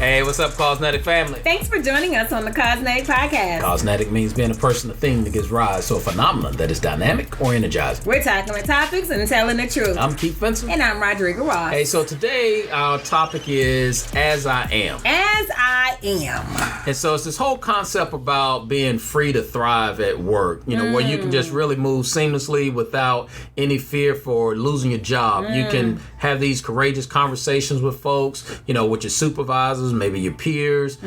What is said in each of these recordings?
Hey, what's up, Cosmetic family? Thanks for joining us on the Cosmetic Podcast. Cosmetic means being a person or thing that gives rise to a phenomenon that is dynamic or energizing. We're tackling topics and telling the truth. I'm Keith Vincent. And I'm Rodrigo Ross. Hey, so today our topic is As I Am. As I Am. And so it's this whole concept about being free to thrive at work, where you can just really move seamlessly without any fear for losing your job. You can have these courageous conversations with folks, with your supervisors, maybe your peers,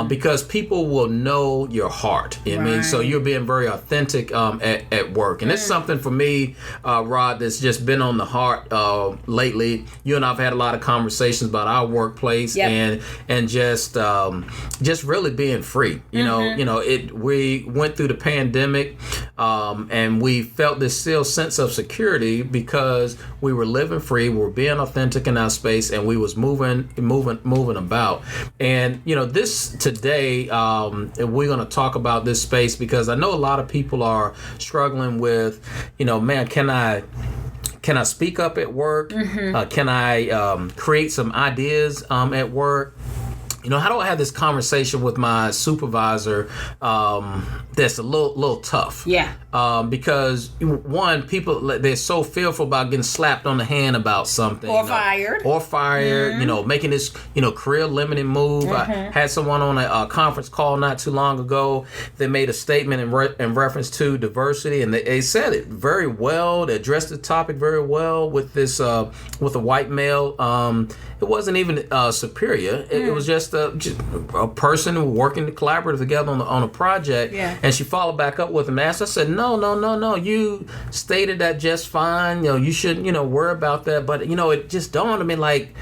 because people will know your heart. I mean, so you're being very authentic at work. And it's something for me, Rod, that's just been on the heart lately. You and I have had a lot of conversations about our workplace and just really being free. We went through the pandemic and we felt this still sense of security because we were living free, we were being authentic in our space, and we was moving about. And this today, we're going to talk about this space because I know a lot of people are struggling with, man, can I speak up at work? Can I create some ideas at work? How do I have this conversation with my supervisor that's a little tough? Yeah. Because one, people, they're so fearful about getting slapped on the hand about something. Or fired. Making this, career limiting move. I had someone on a conference call not too long ago. They made a statement in reference to diversity, and they said it very well. They addressed the topic very well with this, with a white male. It wasn't even superior. It was just a person working collaborative together on a project. Yeah. And she followed back up with him and asked, I said, no. You stated that just fine. You shouldn't, worry about that. But, it just dawned on me like,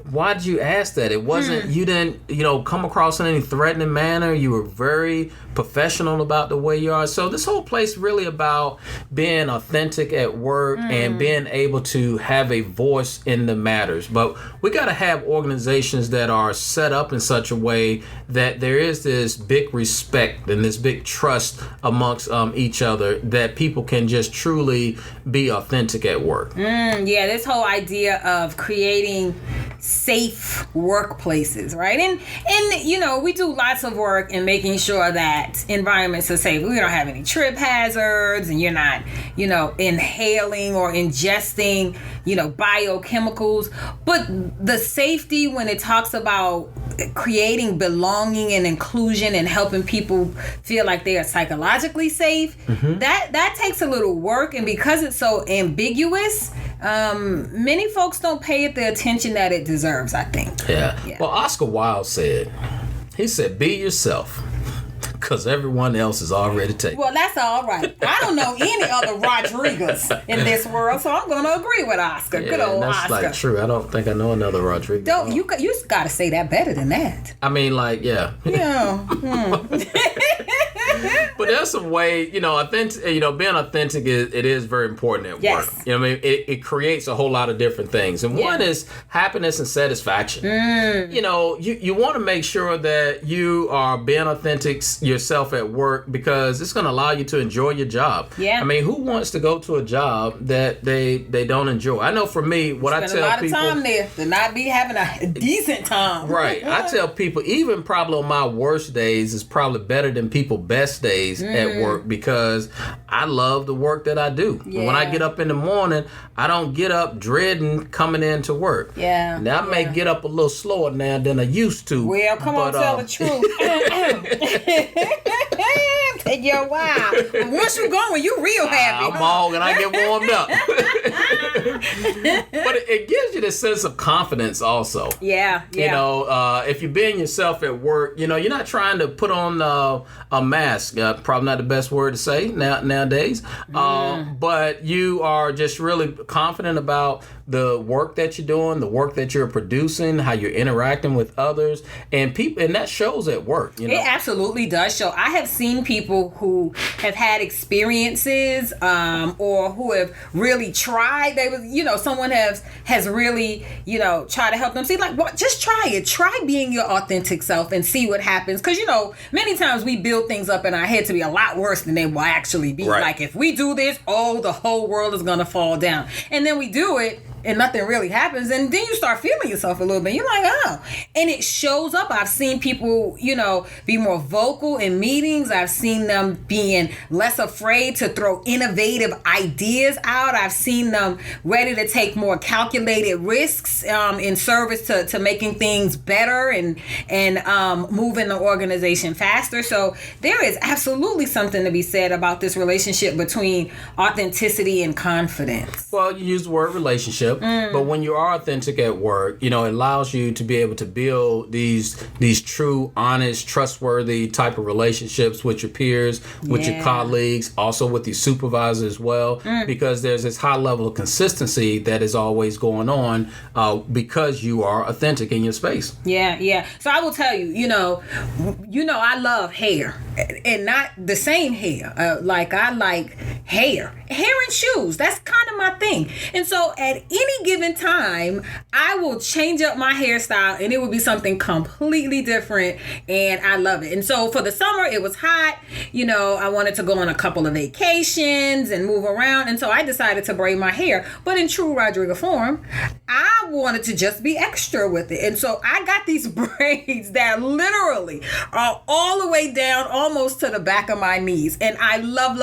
why did you ask that? It wasn't, you didn't, come across in any threatening manner. You were very professional about the way you are. So this whole place really about being authentic at work and being able to have a voice in the matters. But we got to have organizations that are set up in such a way that there is this big respect and this big trust amongst each other that people can just truly be authentic at work. Yeah, this whole idea of creating safe workplaces, right? And we do lots of work in making sure that environments are safe. We don't have any trip hazards, and you're not, inhaling or ingesting, biochemicals. But the safety, when it talks about creating belonging and inclusion and helping people feel like they are psychologically safe, that takes a little work. And because it's so ambiguous, many folks don't pay it the attention that it deserves, I think. Yeah. Well, Oscar Wilde said, be yourself, because everyone else is already taken. Well, that's all right. I don't know any other Rodriguez in this world, so I'm going to agree with Oscar. Yeah, good old that's Oscar. That's like true. I don't think I know another Rodriguez. You got to say that better than that. I mean, yeah. Yeah. But there's some way, being authentic is very important at work. It creates a whole lot of different things. And one is happiness and satisfaction. You want to make sure that you are being authentic yourself at work because it's going to allow you to enjoy your job. Yeah. I mean, who wants to go to a job that they don't enjoy? I know for me, what I tell people... Spend a lot of time there to not be having a decent time. Right. I tell people, even probably on my worst days is probably better than people's best days at work because I love the work that I do. Yeah. When I get up in the morning, I don't get up dreading coming into work. Yeah. Now, I may get up a little slower now than I used to. Well, come on, tell the truth. Take your while. Once you going, you real happy. I'm all and I get warmed up. But it gives you this sense of confidence also. Yeah. If you're being yourself at work, you're not trying to put on a mask. Probably not the best word to say nowadays. But you are just really confident about the work that you're doing, the work that you're producing, how you're interacting with others, and people, and that shows at work. It absolutely does show. I have seen people who have had experiences, or who have really tried. They was, someone has really, tried to help them. See, just try it. Try being your authentic self and see what happens. Because many times we build things up in our head to be a lot worse than they will actually be. Right. Like if we do this, the whole world is gonna fall down, and then we do it. and nothing really happens, and then you start feeling yourself a little bit. You're like, oh, and it shows up. I've seen people, be more vocal in meetings. I've seen them being less afraid to throw innovative ideas out. I've seen them ready to take more calculated risks in service to making things better and moving the organization faster. So there is absolutely something to be said about this relationship between authenticity and confidence. Well, you use the word relationship, but when you are authentic at work, it allows you to be able to build these true, honest, trustworthy type of relationships with your peers, with your colleagues, also with your supervisors as well, because there's this high level of consistency that is always going on because you are authentic in your space. Yeah. So I will tell you, I love hair, and not the same hair. I like hair and shoes. That's kind of my thing. And so at any given time, I will change up my hairstyle and it will be something completely different, and I love it. And so for the summer, it was hot. I wanted to go on a couple of vacations and move around, and so I decided to braid my hair. But in true Rodrigo form, I wanted to just be extra with it. And so I got these braids that literally are all the way down almost to the back of my knees. And I love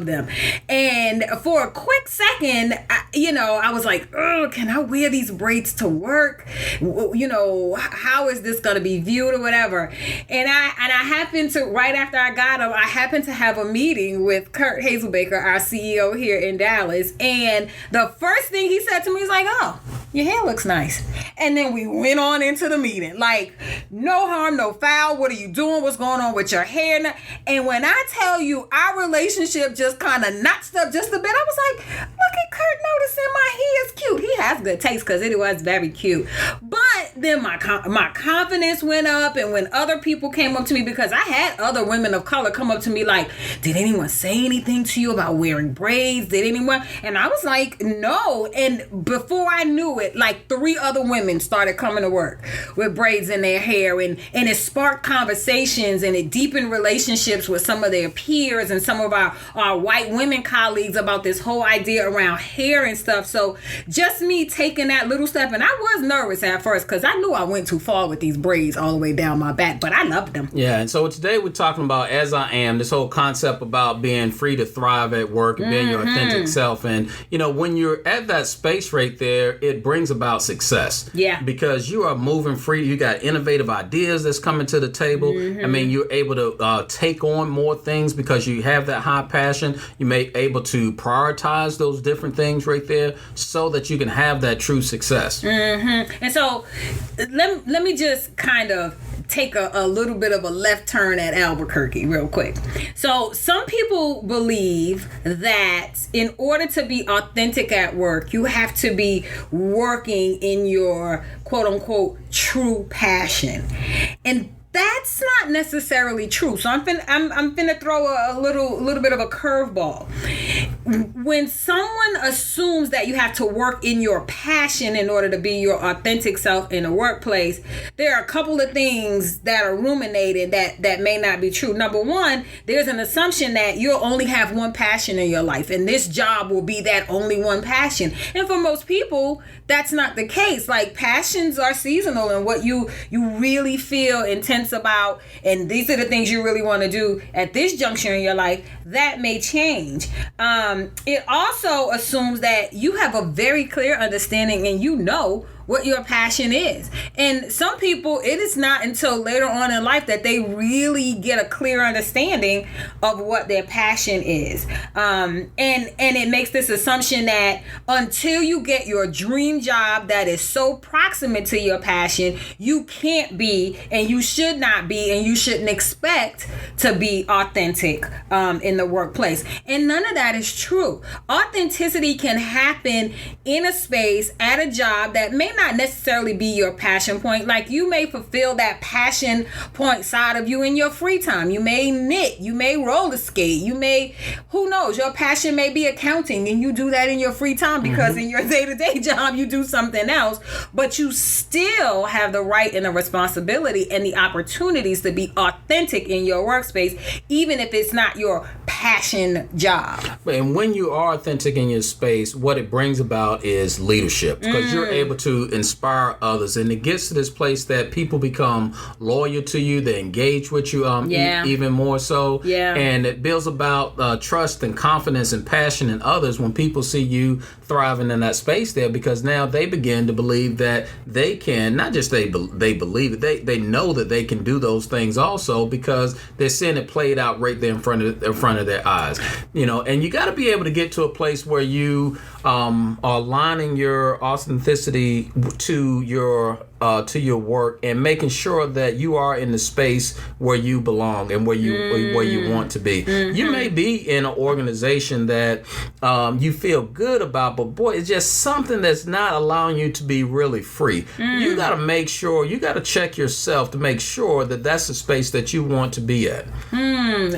them. And for a quick second, I was like, oh, can I wear these braids to work? How is this going to be viewed or whatever? And I happened to, right after I got them, I happened to have a meeting with Kurt Hazelbaker, our CEO here in Dallas. And the first thing he said to me was like, oh, your hair looks nice. And then we went on into the meeting. Like, no harm, no foul. What are you doing? What's going on with your hair? And when I tell you our relationship just kind of notched up just a bit, I was like, look at Kurt noticing my hair is cute. He has good taste because it was very cute. But then my confidence went up, and when other people came up to me, because I had other women of color come up to me like, did anyone say anything to you about wearing braids? Did anyone? And I was like, no. And before I knew it, like 3 other women started coming to work with braids in their hair, and it sparked conversations, and it deepened relationships with some of their peers and some of our white women colleagues about this whole idea around hair and stuff. So just me taking that little step, and I was nervous at first because I knew I went too far with these braids all the way down my back, but I loved them. Yeah, and so today we're talking about As I Am, this whole concept about being free to thrive at work and being your authentic self. And, when you're at that space right there, it brings about success. Yeah. Because you are moving free. You got innovative ideas that's coming to the table. I mean, you're able to take on more things because you have that high passion. You may be able to prioritize those different things right there so that you can have that true success. And so let me just kind of take a little bit of a left turn at Albuquerque real quick. So some people believe that in order to be authentic at work, you have to be working in your quote unquote true passion. And that's not necessarily true. So I'm finna throw a little bit of a curveball. When someone assumes that you have to work in your passion in order to be your authentic self in a workplace, there are a couple of things that are ruminated that may not be true. Number one, there's an assumption that you'll only have one passion in your life, and this job will be that only one passion. And for most people, that's not the case. Like, passions are seasonal, and what you really feel intense about, and these are the things you really want to do at this juncture in your life, that may change. It also assumes that you have a very clear understanding and you know what your passion is. And some people, it is not until later on in life that they really get a clear understanding of what their passion is. And it makes this assumption that until you get your dream job that is so proximate to your passion, you can't be, and you should not be, and you shouldn't expect to be authentic in the workplace. And none of that is true. Authenticity can happen in a space, at a job that may might not necessarily be your passion point. Like, you may fulfill that passion point side of you in your free time. You may knit, you may roller skate, you may, who knows, your passion may be accounting, and you do that in your free time because in your day-to-day job you do something else, but you still have the right and the responsibility and the opportunities to be authentic in your workspace, even if it's not your passion job. And when you are authentic in your space, what it brings about is leadership, because you're able to inspire others, and it gets to this place that people become loyal to you, they engage with you even more so, and it builds about trust and confidence and passion in others when people see you thriving in that space there, because now they begin to believe that they can, not just they believe it, they know that they can do those things also, because they're seeing it played out right there in front of their eyes, and you got to be able to get to a place where you are aligning your authenticity to your work and making sure that you are in the space where you belong and where you want to be. You may be in an organization that you feel good about, but boy, it's just something that's not allowing you to be really free. You got to make sure, you got to check yourself to make sure that that's the space that you want to be at.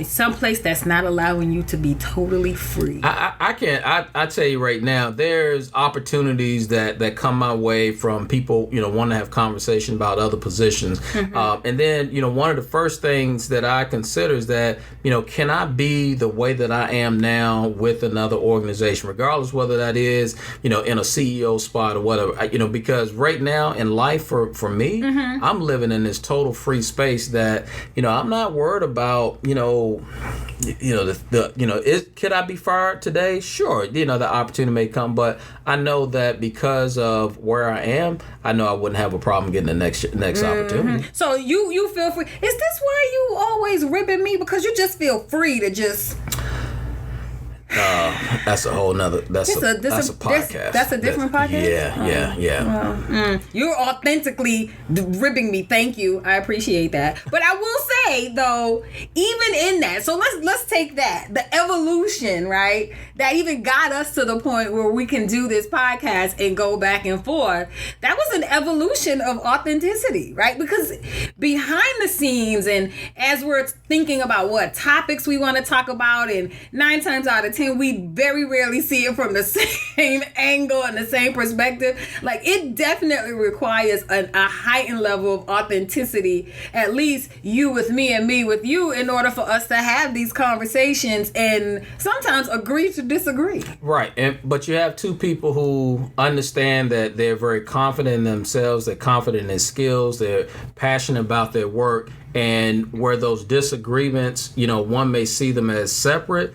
Someplace that's not allowing you to be totally free. I tell you right now, there's opportunities that come my way from people, want to have conversation about other positions. And then, one of the first things that I consider is that, can I be the way that I am now with another organization, regardless whether that is, in a CEO spot or whatever, because right now in life for me, I'm living in this total free space that, I'm not worried about, could I be fired today? Sure. The opportunity may come, but I know that because of where I am, I know I wouldn't have a problem getting the next opportunity. So you feel free. Is this why you always ribbing me? Because you just feel free to just... That's a whole nother. That's a podcast. That's a different podcast. Yeah. Well, you're authentically ribbing me. Thank you. I appreciate that. But I will say though, even in that, so let's take that, the evolution, right? That even got us to the point where we can do this podcast and go back and forth. That was an evolution of authenticity, right? Because behind the scenes, and as we're thinking about what topics we want to talk about, and 9 times out of 10, we very rarely see it from the same angle and the same perspective. Like, it definitely requires a heightened level of authenticity, at least you with me and me with you, in order for us to have these conversations and sometimes agree to disagree. Right. But you have two people who understand that they're very confident in themselves, they're confident in their skills, they're passionate about their work. And where those disagreements, one may see them as separate,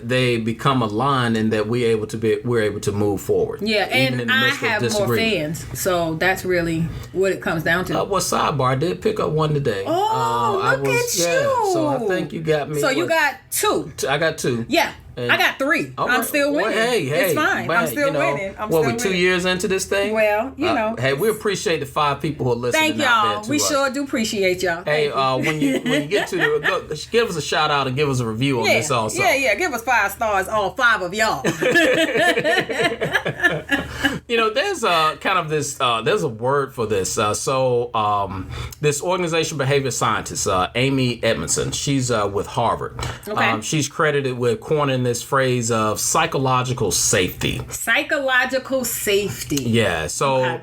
they become aligned, and that we're able to move forward. Yeah, and I have more fans, so that's really what it comes down to. Well, sidebar, I did pick up one today. Oh, look at you! Yeah, so I think you got me. So you got 2. I got 2. Yeah. I got 3. I'm still winning. Well, hey, it's fine. I'm still winning. We're 2 years into this thing? Well, Hey, we appreciate the 5 people who are listening. Thank y'all. We sure do appreciate y'all. Hey, when you get to give us a shout out and give us a review on this also. Yeah. Give us 5 stars, all 5 of y'all. There's there's a word for this. This organization behavior scientist, Amy Edmondson, she's with Harvard. Okay. She's credited with coining this phrase of psychological safety. Psychological safety. Yeah. So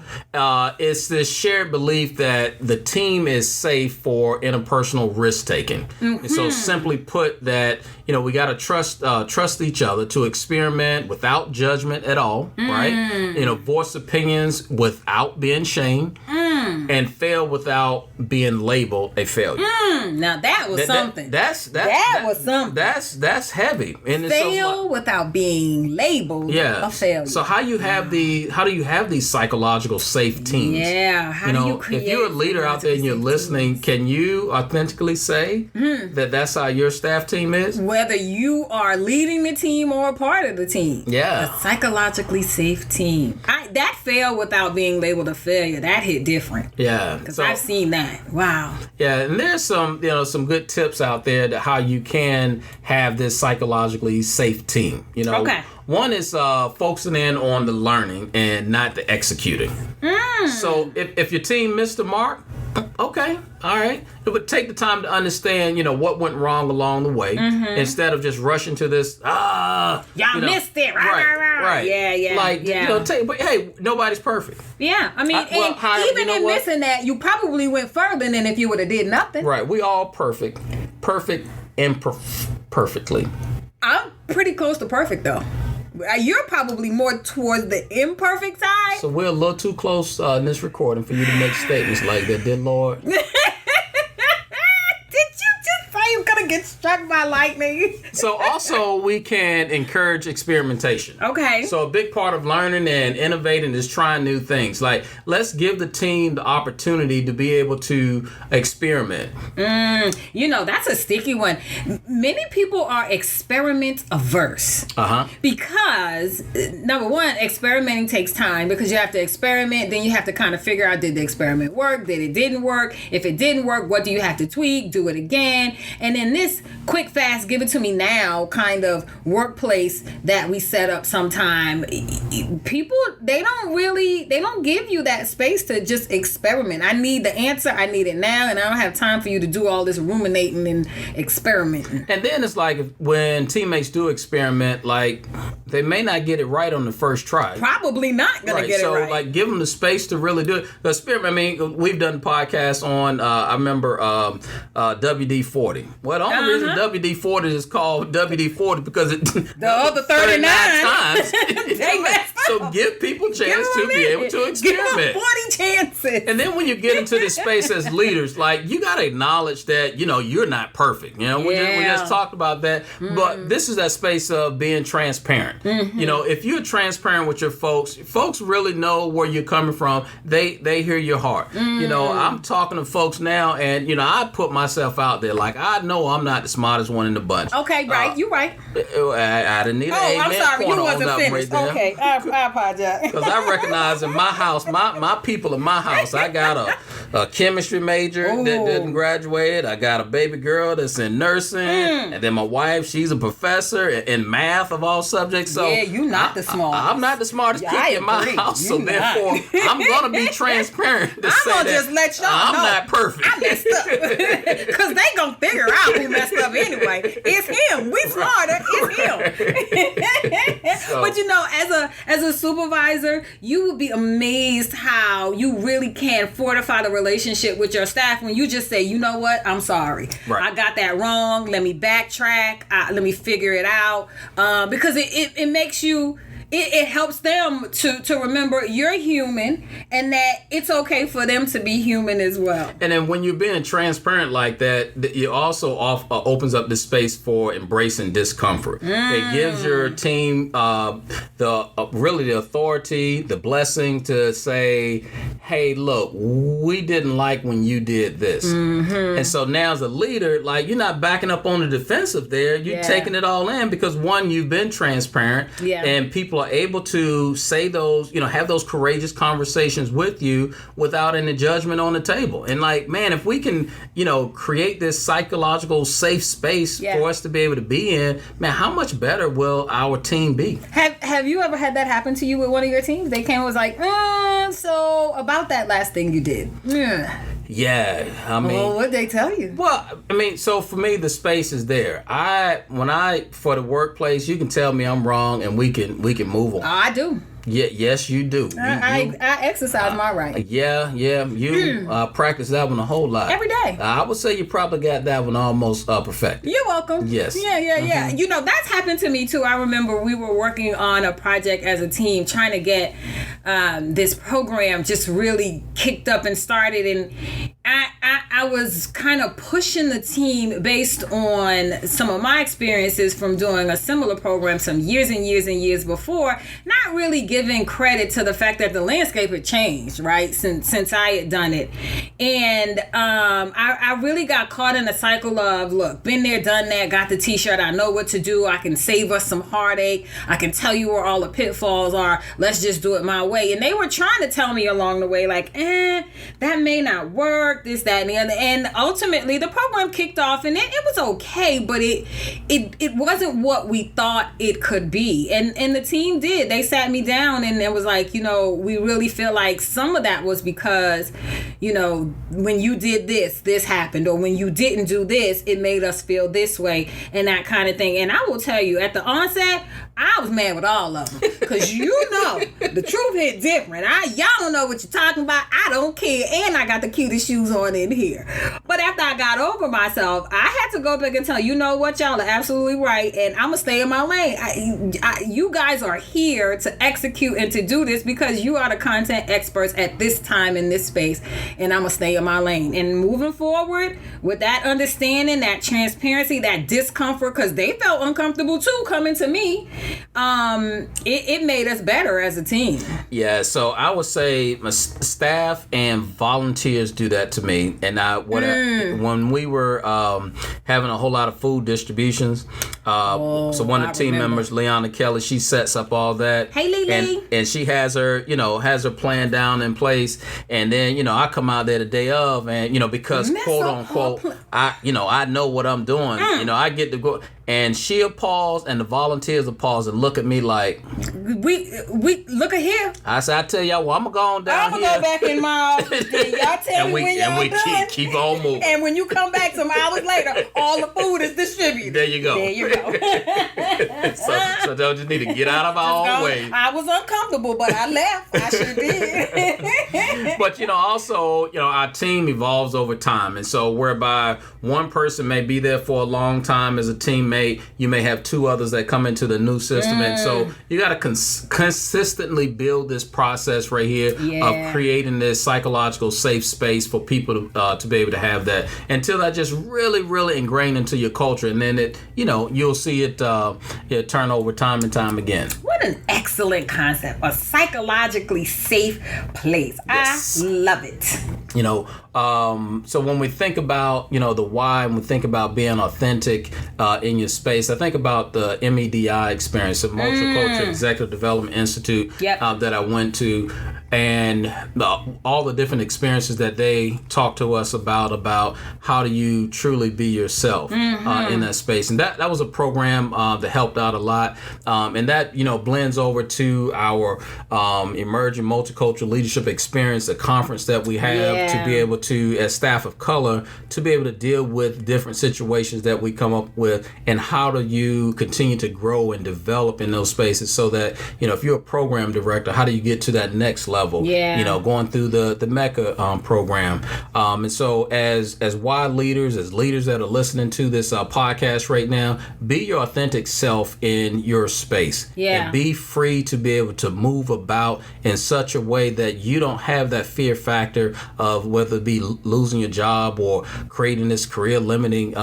it's this shared belief that the team is safe for interpersonal risk taking. So simply put, that we got to trust each other to experiment without judgment at all, right? Voice opinions without being shamed, and fail without being labeled a failure. Now that was something. That's something. That's heavy. And fail without being labeled a failure. So how do you have these psychological safe teams? Yeah. How do you create? If you're a leader out there and you're listening, teams? Can you authentically say that that's how your staff team is? Whether you are leading the team or a part of the team. Yeah. A psychologically safe team. That fail without being labeled a failure, that hit different. Yeah. Because I've seen that. Wow. Yeah, and there's some good tips out there to how you can have this psychologically safe team. Okay. One is focusing in on the learning and not the executing. So if your team missed the mark, okay, all right. It would take the time to understand, what went wrong along the way, instead of just rushing to this. Y'all missed it. Right. Yeah. But hey, nobody's perfect. Yeah, I mean, even in missing that, you probably went further than if you would have did nothing. Right. We all perfect imperfectly. I'm pretty close to perfect though. You're probably more towards the imperfect side. So we're a little too close in this recording for you to make statements like that, dear Lord. Did you just say you're gonna get struck by lightning? So also we can encourage experimentation. Okay. So a big part of learning and innovating is trying new things. Like, let's give the team the opportunity to be able to experiment. That's a sticky one. Many people are experiment averse. Because number one, experimenting takes time because you have to experiment, then you have to kind of figure out, did the experiment work? Did it didn't work? If it didn't work, what do you have to tweak? Do it again. And in this quick, fast, give it to me now kind of workplace that we set up sometime, people, they don't give you that space to just experiment. I need the answer. I need it now. And I don't have time for you to do all this ruminating and experimenting. And then it's like when teammates do experiment, like they may not get it right on the first try. Probably not going to get it right. So like give them the space to really do it. The experiment, I mean, we've done podcasts on, I remember WD-40. Well, the only reason WD-40 is called WD-40 because it the other 39 times. They messed up. So give people a chance to be able to experiment. Give them 40 chances. And then when you get into this space as leaders, like you got to acknowledge that, you're not perfect. We just talked about that. But this is that space of being transparent. If you're transparent with your folks really know where you're coming from. They hear your heart. I'm talking to folks now and, I put myself out there. Like, I know I'm not the smartest one in the bunch. Okay, right. You're right. I didn't need an amen. I'm sorry. You wasn't finished. Right okay. I apologize. Because I recognize in my house, my people in my house, I got a chemistry major that didn't graduate. I got a baby girl that's in nursing. And then my wife, she's a professor in math of all subjects. So yeah, you're not the smartest. I'm not the smartest kid in my house. So therefore, I'm going to be transparent to say I'm going to just let y'all I'm know. not perfect. I messed up. Because they going to figure out who messed up anyway. It's him. We smarter. It's him. But as a supervisor, you would be amazed how you really can fortify the relationship with your staff when you just say, you know what, I'm sorry. Right. I got that wrong. Let me backtrack. Let me figure it out. Because it makes you... It helps them to remember you're human and that it's okay for them to be human as well. And then when you're being transparent like that, it also opens up the space for embracing discomfort. It gives your team the authority, the blessing to say, hey, look, we didn't like when you did this. And so now as a leader, like you're not backing up on the defensive there. You're taking it all in because one, you've been transparent and people are able to say those, have those courageous conversations with you without any judgment on the table. And like, man, if we can, create this psychological safe space for us to be able to be in, man, how much better will our team be? Have you ever had that happen to you with one of your teams? They came and was like, so about that last thing you did. Yeah, I mean... Well, what'd they tell you? Well, I mean, so for me, the space is there. For the workplace, you can tell me I'm wrong and we can move on. Oh, I do. Yeah, yes, you do. I exercise my right. Yeah. You practice that one a whole lot. Every day. I would say you probably got that one almost perfected. You're welcome. Yes. Yeah. That's happened to me too. I remember we were working on a project as a team trying to get this program just really kicked up and started. And I I was kind of pushing the team based on some of my experiences from doing a similar program some years and years and years before, not really giving credit to the fact that the landscape had changed, right, since I had done it. And I really got caught in a cycle of, look, been there, done that, got the t-shirt, I know what to do, I can save us some heartache, I can tell you where all the pitfalls are, let's just do it my way. And they were trying to tell me along the way, like, that may not work, this, that, and the other. And ultimately, the program kicked off, and it was okay, but it wasn't what we thought it could be. And the team did. They sat me down, and it was like, we really feel like some of that was because, when you did this happened, or when you didn't do this, it made us feel this way, and that kind of thing. And I will tell you, at the onset, I was mad with all of them, because the truth hit different. Y'all don't know what you're talking about. I don't care, and I got the cutest shoes on in here. But after I got over myself, I had to go back and tell you know what, y'all are absolutely right, and I'm gonna stay in my lane. You guys are here to execute and to do this because you are the content experts at this time in this space, and I'm gonna stay in my lane. And moving forward with that understanding, that transparency, that discomfort, because they felt uncomfortable too coming to me. It made us better as a team. Yeah, so I would say my staff and volunteers do that to me. And when we were having a whole lot of food distributions, so one of the team members, Leona Kelly, she sets up all that. Hey, Lily. And she has her plan down in place. And then, I come out there the day of, and, because quote unquote, I know what I'm doing. I get to go. And she'll pause, and the volunteers will pause and look at me like, we look at here. I said, I tell y'all, well, I'm gonna go on down here. I'm gonna go back in my office. Then y'all tell me when y'all done. And we keep on moving. And when you come back some hours later, all the food is distributed. There you go. So they'll just need to get out of our own way. I was uncomfortable, but I left. I sure did. But also, our team evolves over time, and so whereby one person may be there for a long time as a teammate, you may have two others that come into the new system, and so you got to consistently build this process right here of creating this psychological safe space for people to be able to have that until that just really, really ingrained into your culture, and then you'll see it turn over time and time again. What an excellent concept! A psychologically safe place. Yes. I love it. So when we think about the why, and we think about being authentic in your space, I think about the MEDI experience, the Multicultural Executive Development Institute that I went to, and all the different experiences that they talked to us about how do you truly be yourself in that space. And that was a program that helped out a lot, and that blends over to our emerging multicultural leadership experience, the conference that we have to be able to, as staff of color, to be able to deal with different situations that we come up with, and how do you continue to grow and develop in those spaces, so that if you're a program director, how do you get to that next level? Going through the MECA program, and so as wide leaders, as leaders that are listening to this podcast right now, be your authentic self in your space, and be free to be able to move about in such a way that you don't have that fear factor of whether it be losing your job or creating this career limiting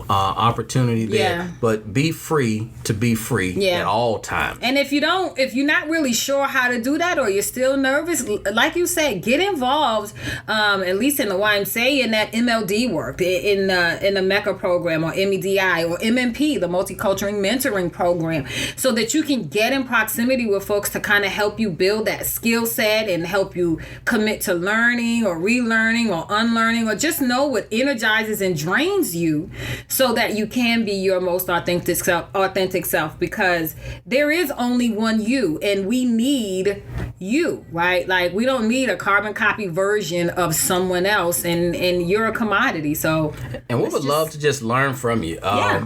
opportunity there, but be free to be free at all times. And if you're not really sure how to do that, or you're still nervous, like you said, get involved, at least in the YMCA, in that MLD work, in the MECA program, or MEDI, or MMP, the Multicultural Mentoring Program, so that you can get in proximity with folks to kind of help you build that skill set and help you commit to learning or relearning or unlearning, or just know what energizes and drains you, so that you can be your most authentic self, because there is only one you, and we need you, right? Like, we don't need a carbon copy version of someone else, and you're a commodity. So, and we would love to just learn from you.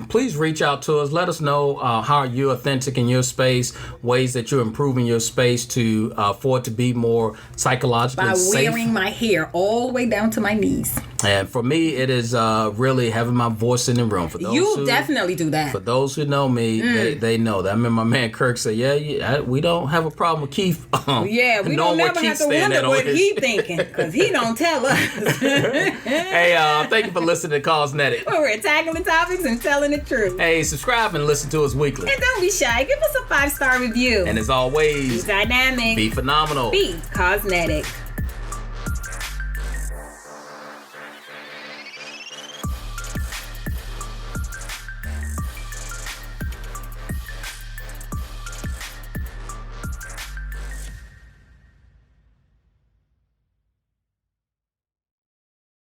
Please reach out to us. Let us know how you're authentic in your space, ways that you're improving your space for it to be more psychologically safe. By wearing my hair all the way down to my knees. And for me, it is really having my voice in the room. For those you definitely do that. For those who know me, they know that. I remember my man Kirk said, we don't have a problem with Keith. Yeah, we don't never have to wonder what he thinking, because he don't tell us. Hey, thank you for listening to Cosmetic. We're tackling topics and telling the truth. Hey, subscribe and listen to us weekly. And don't be shy. Give us a 5-star review. And as always, be dynamic. be phenomenal. Be cosmetic.